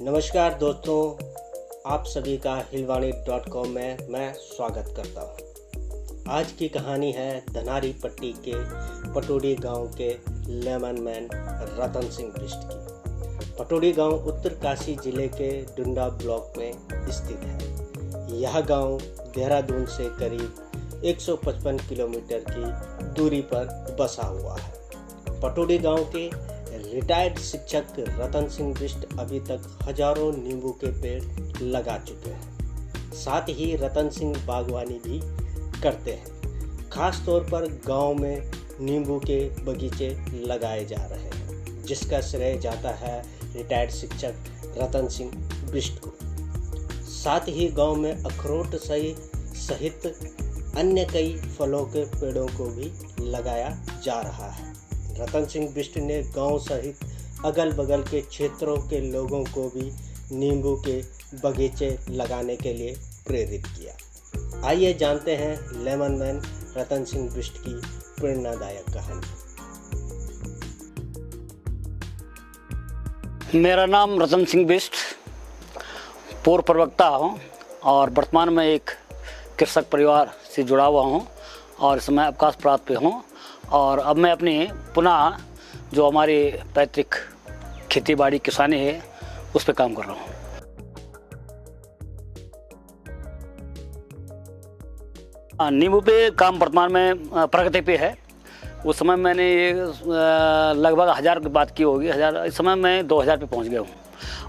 नमस्कार दोस्तों, आप सभी का हिलवाणी.com में मैं स्वागत करता हूँ। आज की कहानी है धनारी पट्टी के पटोड़ी गांव के लेमन मैन रतन सिंह बिष्ट की। पटोड़ी गांव उत्तरकाशी जिले के डुंडा ब्लॉक में स्थित है। यह गांव देहरादून से करीब 155 किलोमीटर की दूरी पर बसा हुआ है। पटोड़ी गांव के रिटायर्ड शिक्षक रतन सिंह बिष्ट अभी तक हजारों नींबू के पेड़ लगा चुके हैं। साथ ही रतन सिंह बागवानी भी करते हैं। खास तौर पर गांव में नींबू के बगीचे लगाए जा रहे हैं, जिसका श्रेय जाता है रिटायर्ड शिक्षक रतन सिंह बिष्ट को। साथ ही गांव में अखरोट सहित अन्य कई फलों के पेड़ों को भी लगाया जा रहा है। रतन सिंह बिष्ट ने गांव सहित अगल बगल के क्षेत्रों के लोगों को भी नींबू के बगीचे लगाने के लिए प्रेरित किया। आइए जानते हैं लेमन मैन रतन सिंह बिष्ट की प्रेरणादायक कहानी। मेरा नाम रतन सिंह बिष्ट, पूर्व प्रवक्ता हूँ और वर्तमान में एक कृषक परिवार से जुड़ा हुआ हूँ और इस समय अवकाश प्राप्त पे हूँ। और अब मैं अपनी पुनः जो हमारी पैतृक खेती बाड़ी किसानी है उस पर काम कर रहा हूँ। नींबू पे काम वर्तमान में प्रगति पे है। उस समय मैंने ये लगभग 1000 की बात की होगी, 1000। इस समय मैं 2000 पे पहुँच गया हूँ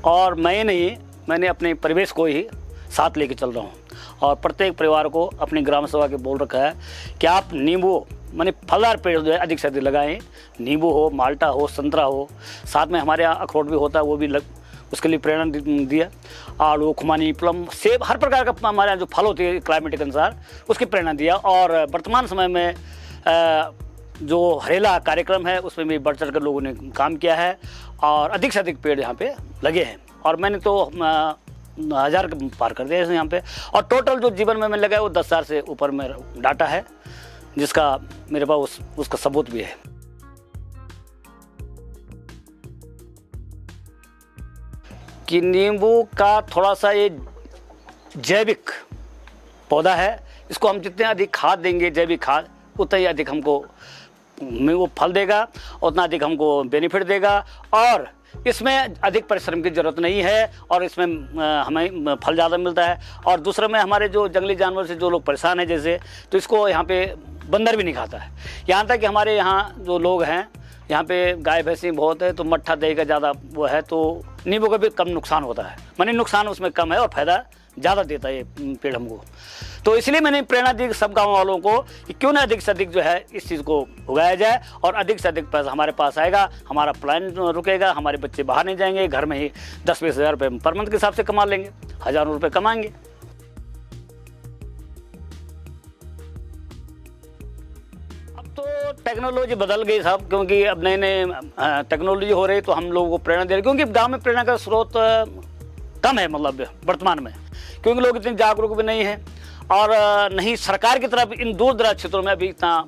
और मैंने अपने परिवेश को ही साथ लेके चल रहा हूँ। और प्रत्येक परिवार को अपनी ग्राम सभा के बोल रखा है कि आप नींबू माने फलदार पेड़ जो है अधिक से अधिक लगाएं। नींबू हो, माल्टा हो, संतरा हो, साथ में हमारे यहाँ अखरोट भी होता है, वो भी उसके लिए प्रेरणा दिया। आड़ू, खुमानी, प्लम, सेब, हर प्रकार का हमारे यहाँ जो फल होते हैं क्लाइमेट के अनुसार उसकी प्रेरणा दिया। और वर्तमान समय में जो हरेला कार्यक्रम है उसमें भी बढ़ चढ़ कर लोगों ने काम किया है और अधिक से अधिक पेड़ यहाँ पे लगे हैं। और मैंने तो 1000 पार कर दिया यहाँ पे। और टोटल जो जीवन में मैंने लगाया वो 10,000 से ऊपर में डाटा है, जिसका मेरे पास उसका सबूत भी है। कि नींबू का थोड़ा सा ये जैविक पौधा है, इसको हम जितने अधिक खाद देंगे, जैविक खाद, उतना ही अधिक हमको वो फल देगा, उतना अधिक हमको बेनिफिट देगा। और इसमें अधिक परिश्रम की ज़रूरत नहीं है और इसमें हमें फल ज़्यादा मिलता है। और दूसरे में हमारे जो जंगली जानवर से जो लोग परेशान हैं जैसे, तो इसको यहाँ पे बंदर भी नहीं खाता है। यहाँ तक कि हमारे यहाँ जो लोग हैं, यहाँ पे गाय भैंसी बहुत है तो मट्ठा दही का ज़्यादा वो है, तो नींबू का भी कम नुकसान होता है। माने नुकसान उसमें कम है और फ़ायदा ज़्यादा देता है ये पेड़ हमको। तो इसलिए मैंने प्रेरणा दी सब गाँव वालों को कि क्यों ना अधिक से अधिक जो है इस चीज़ को उगाया जाए और अधिक से अधिक पैसा हमारे पास आएगा, हमारा प्लान रुकेगा, हमारे बच्चे बाहर नहीं जाएंगे, घर में ही 10-20 हज़ार रुपये पर मंथ के हिसाब से कमा लेंगे, हज़ारों रुपये कमाएंगे। अब तो टेक्नोलॉजी बदल गई साहब, क्योंकि अब नए नए टेक्नोलॉजी हो रही, तो हम लोगों को प्रेरणा दे रही, क्योंकि गाँव में प्रेरणा का स्रोत कम है मतलब वर्तमान में, क्योंकि लोग इतने जागरूक भी नहीं हैं और नहीं सरकार की तरफ इन दूर दराज क्षेत्रों में अभी इतना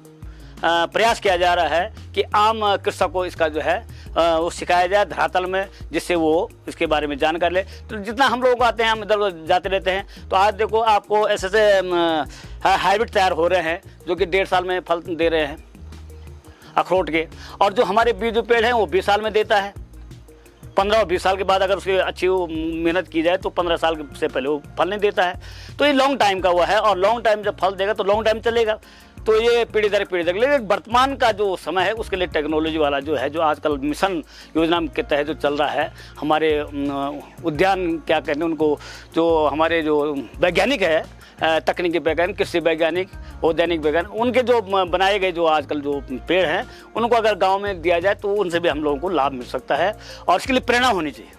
प्रयास किया जा रहा है कि आम कृषक को इसका जो है वो सिखाया जाए धरातल में, जिससे वो इसके बारे में जानकारी ले। तो जितना हम लोग आते हैं, हम इधर जाते रहते हैं, तो आज देखो आपको ऐसे हाइब्रिड तैयार हो रहे हैं जो कि 1.5 साल में फल दे रहे हैं अखरोट के। और जो हमारे बीजू पेड़ हैं वो 20 साल में देता है। 15 और 20 साल के बाद अगर उसकी अच्छी मेहनत की जाए तो 15 साल से पहले वो फल नहीं देता है। तो ये लॉन्ग टाइम का हुआ है और लॉन्ग टाइम जब फल देगा तो लॉन्ग टाइम चलेगा। तो ये पीढ़ी दर पीढ़ी तक। लेकिन वर्तमान का जो समय है उसके लिए टेक्नोलॉजी वाला जो है, जो आजकल मिशन योजना के तहत जो चल रहा है, हमारे उद्यान क्या कहते हैं उनको, जो हमारे जो वैज्ञानिक है, तकनीकी वैज्ञानिक, कृषि वैज्ञानिक, उद्यानिक वैज्ञानिक, उनके जो बनाए गए जो आजकल जो पेड़ हैं उनको अगर गांव में दिया जाए तो उनसे भी हम लोगों को लाभ मिल सकता है और इसके लिए प्रेरणा होनी चाहिए।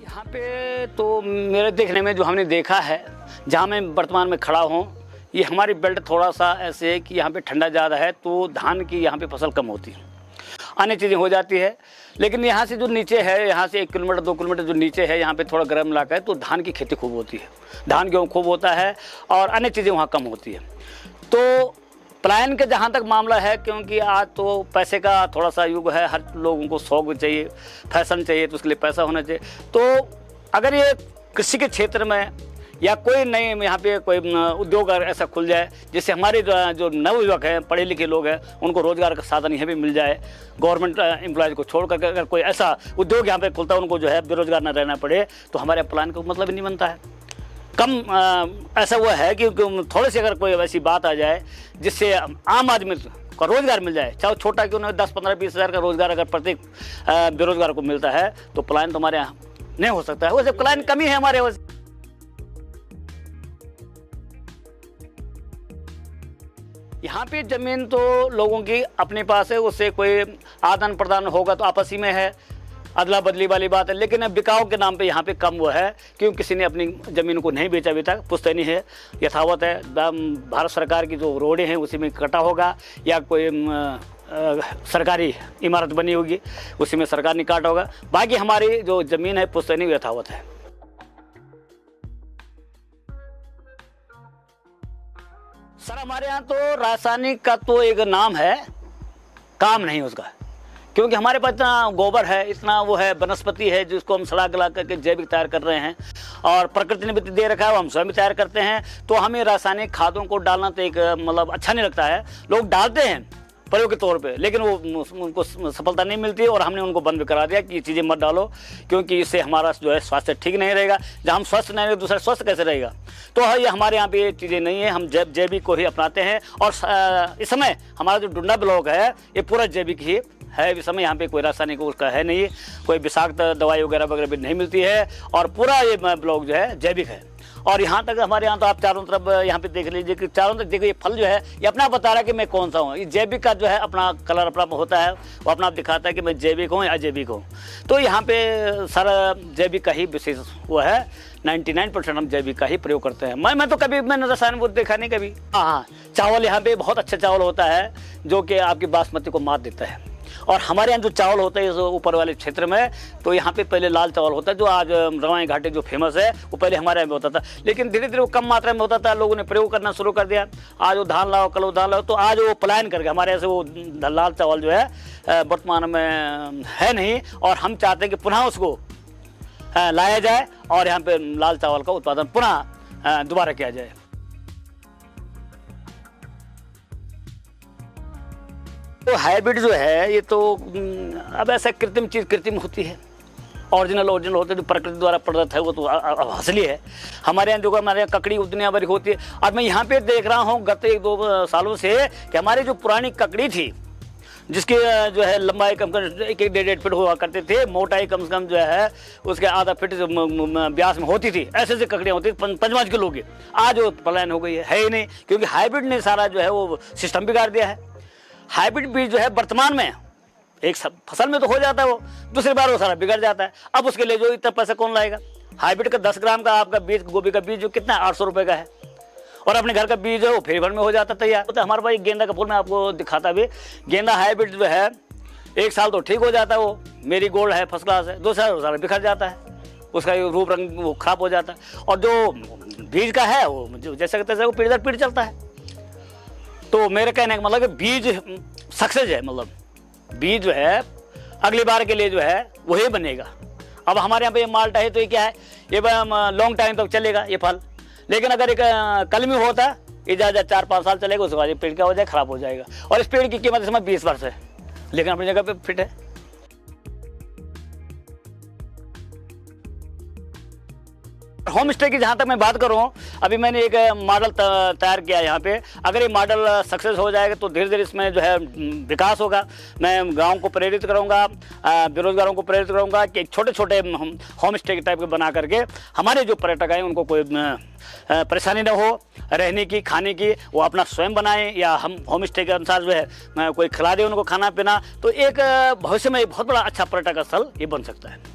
यहाँ पे तो मेरे देखने में जो हमने देखा है, जहाँ मैं वर्तमान में खड़ा हूँ, ये हमारी बेल्ट थोड़ा सा ऐसे है कि यहाँ पे ठंडा ज़्यादा है तो धान की यहाँ पे फसल कम होती है, अन्य चीज़ें हो जाती है। लेकिन यहाँ से जो नीचे है, यहाँ से 1 किलोमीटर 2 किलोमीटर जो नीचे है, यहाँ पे थोड़ा गर्म इलाका है तो धान की खेती खूब होती है, धान गेहूँ खूब होता है और अन्य चीज़ें वहाँ कम होती है। तो पलायन का जहाँ तक मामला है, क्योंकि आज तो पैसे का थोड़ा सा युग है, हर लोगों को शौक चाहिए, फैशन चाहिए, तो उसके लिए पैसा होना चाहिए। तो अगर ये कृषि के क्षेत्र में या कोई नए यहाँ पे कोई उद्योग ऐसा खुल जाए जिससे हमारे जो नवयुवक हैं, पढ़े लिखे लोग हैं, उनको रोजगार का साधन यहाँ भी मिल जाए, गवर्नमेंट एम्प्लॉयज़ को छोड़ करके अगर कोई ऐसा उद्योग यहाँ पे खुलता है, उनको जो है बेरोजगार न रहना पड़े, तो हमारे प्लान का मतलब ही नहीं बनता है। कम ऐसा हुआ है कि थोड़ी सी अगर कोई ऐसी बात आ जाए जिससे आम आदमी को रोजगार मिल जाए, चाहे छोटा क्यों ना, 10, 15, 20 हज़ार का रोजगार अगर प्रत्येक बेरोजगार को मिलता है, तो प्लान तो हमारे यहाँ नहीं हो सकता है। वैसे प्लान कमी है हमारे। वैसे यहाँ पे जमीन तो लोगों की अपने पास है, उससे कोई आदान प्रदान होगा तो आपसी में है, अदला बदली वाली बात है। लेकिन बिकाऊ के नाम पे यहाँ पे कम हुआ है, क्योंकि किसी ने अपनी ज़मीन को नहीं बेचा अभी तक, पुश्तैनी है, यथावत है। भारत सरकार की जो रोडें हैं उसी में कटा होगा, या कोई सरकारी इमारत बनी होगी उसी में सरकार ने काटा होगा। बाकी हमारी जो ज़मीन है पुश्तैनी यथावत है। सर हमारे यहाँ तो रासायनिक का तो एक नाम है, काम नहीं उसका, क्योंकि हमारे पास इतना गोबर है, इतना वो है, वनस्पति है जिसको हम सड़ा गला करके जैविक तैयार कर रहे हैं, और प्रकृति ने भी दे रखा है, हम स्वयं भी तैयार करते हैं। तो हमें रासायनिक खादों को डालना तो एक मतलब अच्छा नहीं लगता है। लोग डालते हैं प्रयोग के तौर पे, लेकिन वो उनको सफलता नहीं मिलती, और हमने उनको बंद भी करा दिया कि ये चीज़ें मत डालो, क्योंकि इससे हमारा जो है स्वास्थ्य ठीक नहीं रहेगा। जब हम स्वस्थ नहीं रहेंगे दूसरा स्वस्थ कैसे रहेगा। तो ये हमारे यहाँ पे ये चीज़ें नहीं है, हम जैविक को ही अपनाते हैं। और इस समय हमारा जो डुंडा ब्लॉक है ये पूरा जैविक ही है। इस समय यहाँ पे कोई रासायनिक उसका है नहीं, कोई विषाक्त दवाई वगैरह भी नहीं मिलती है, और पूरा ये ब्लॉक जो है जैविक है। और यहाँ तक हमारे यहाँ तो आप चारों तरफ यहाँ पे देख लीजिए कि चारों तरफ देखिए, ये फल जो है ये अपना बता रहा है कि मैं कौन सा हूँ। ये जैविक का जो है अपना कलर अपना होता है, वो अपना आप दिखाता है कि मैं जैविक हूँ या अजैविक हूँ। तो यहाँ पे सारा जैविक का ही विशेष हुआ है, 99% हम जैविक का ही प्रयोग करते हैं। मैं तो कभी मैंने रसायन वो देखा नहीं कभी। हाँ, चावल यहाँ पे बहुत अच्छा चावल होता है जो कि आपकी बासमती को मात देता है। और हमारे यहाँ जो चावल होता है इस ऊपर वाले क्षेत्र में, तो यहाँ पे पहले लाल चावल होता है, जो आज रवाई घाटी जो फेमस है, वो पहले हमारे यहाँ में होता था, लेकिन धीरे धीरे वो कम मात्रा में होता था, लोगों ने प्रयोग करना शुरू कर दिया। आज वो धान लाओ, कल वो धान लाओ, तो आज वो पलायन करके हमारे यहाँ से वो लाल चावल जो है वर्तमान में है नहीं। और हम चाहते हैं कि पुनः उसको लाया जाए और यहाँ पे लाल चावल का उत्पादन पुनः दोबारा किया जाए। तो हाइब्रिड जो है ये तो अब ऐसा कृत्रिम चीज़ कृत्रिम होती है, ओरिजिनल होते हैं, जो प्रकृति द्वारा प्रदत्त है वो तो असली है। हमारे यहाँ जो हमारे यहाँ ककड़ी दुनिया भर होती है। और मैं यहाँ पे देख रहा हूँ गत 1-2 सालों से कि हमारी जो पुरानी ककड़ी थी, जिसकी जो है लंबाई कम से कम 1-1.5 फीट हुआ करते थे, मोटाई कम से कम जो है उसके आधा फीट व्यास में होती थी, ऐसे ऐसे ककड़ियाँ होती थी 5-5 किलो की। आज वो पलायन हो गई है ही नहीं, क्योंकि हाइब्रिड ने सारा जो है वो सिस्टम बिगाड़ दिया है। हाइब्रिड बीज जो है वर्तमान में एक फसल में तो हो जाता है, वो दूसरी बार वो सारा बिगड़ जाता है। अब उसके लिए जो इतना पैसा कौन लाएगा। हाइब्रिड का 10 ग्राम का आपका बीज, गोभी का बीज जो कितना 800 रुपये का है, और अपने घर का बीज है वो फेर भर में हो जाता तैयार। तो हमारे पास गेंदा का फूल मैं आपको दिखाता भी, गेंदा हाइब्रिड जो है 1 साल तो ठीक हो जाता है, वो मेरी गोल्ड है, फर्स्ट क्लास है, 2 साल बिखर जाता है, उसका रूप रंग वो खराब हो जाता है। और जो बीज का है वो जैसे तैसे वो पीढ़ी दर पीढ़ी चलता है। तो मेरे कहने का मतलब कि बीज सक्सेस है, मतलब बीज जो है अगली बार के लिए जो है वही बनेगा। अब हमारे यहाँ पे ये माल्टा है, तो ये क्या है, ये लॉन्ग टाइम तक चलेगा ये फल। लेकिन अगर एक कलमी होता ये ज़्यादा 4-5 साल चलेगा, उसके बाद ये पेड़ क्या हो जाए, खराब हो जाएगा। और इस पेड़ की कीमत इस समय 20 वर्ष है, लेकिन अपनी जगह पे फिट है। होम स्टे की जहाँ तक मैं बात करूँ, अभी मैंने एक मॉडल तैयार किया है यहाँ पे। अगर ये मॉडल सक्सेस हो जाएगा तो धीरे धीरे इसमें जो है विकास होगा। मैं गाँव को प्रेरित करूँगा, बेरोजगारों को प्रेरित करूँगा कि छोटे छोटे होम स्टे के टाइप के बना करके हमारे जो पर्यटक हैं उनको कोई परेशानी न हो, रहने की, खाने की, वो अपना स्वयं बनाएं, या हम होम स्टे के अनुसार जो है कोई खिला दे उनको खाना पीना। तो एक भविष्य में बहुत बड़ा अच्छा पर्यटक स्थल ये बन सकता है।